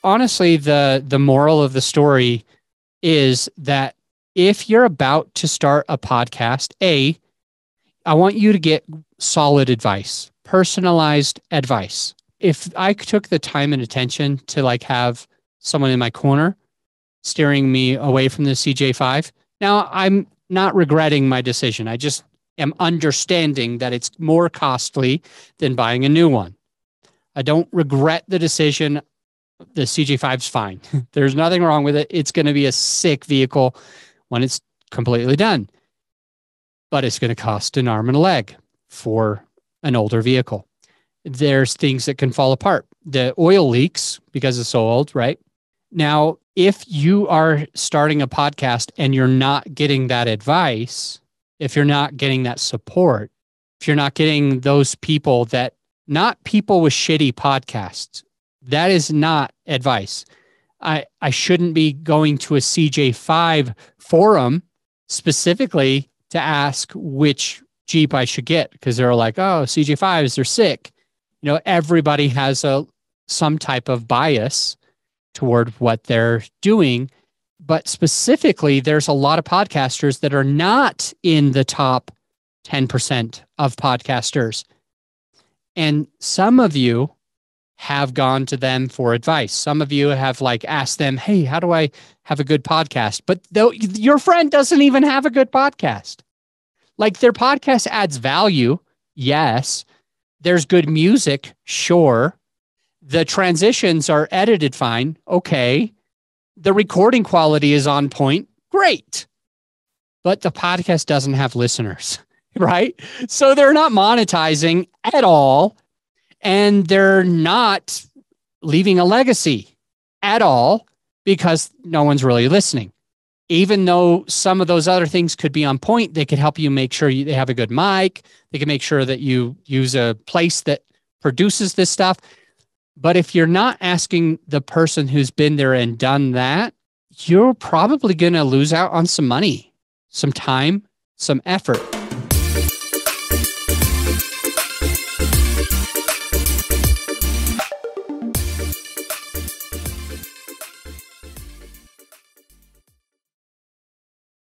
honestly, the moral of the story is that if you're about to start a podcast, I want you to get solid advice, personalized advice. If I took the time and attention to like have someone in my corner steering me away from the CJ5, now I'm not regretting my decision. I just am understanding that it's more costly than buying a new one. I don't regret the decision. The CJ5 is fine. There's nothing wrong with it. It's going to be a sick vehicle when it's completely done. But it's going to cost an arm and a leg for an older vehicle. There's things that can fall apart. The oil leaks because it's so old, right? Now, if you are starting a podcast and you're not getting that advice, if you're not getting that support, if you're not getting those people that, not people with shitty podcasts, that is not advice. I shouldn't be going to a CJ5 forum specifically to ask which Jeep I should get because they're like, oh, CJ5s, they're sick. You know, everybody has some type of bias toward what they're doing. But specifically, there's a lot of podcasters that are not in the top 10% of podcasters. And some of you have gone to them for advice. Some of you have like asked them, hey, how do I have a good podcast? But though your friend doesn't even have a good podcast. Like their podcast adds value. Yes. There's good music. Sure. The transitions are edited fine. Okay. The recording quality is on point. Great. But the podcast doesn't have listeners, right? So they're not monetizing at all. And they're not leaving a legacy at all because no one's really listening. Even though some of those other things could be on point, they could help you make sure they have a good mic. They can make sure that you use a place that produces this stuff. But if you're not asking the person who's been there and done that, you're probably going to lose out on some money, some time, some effort.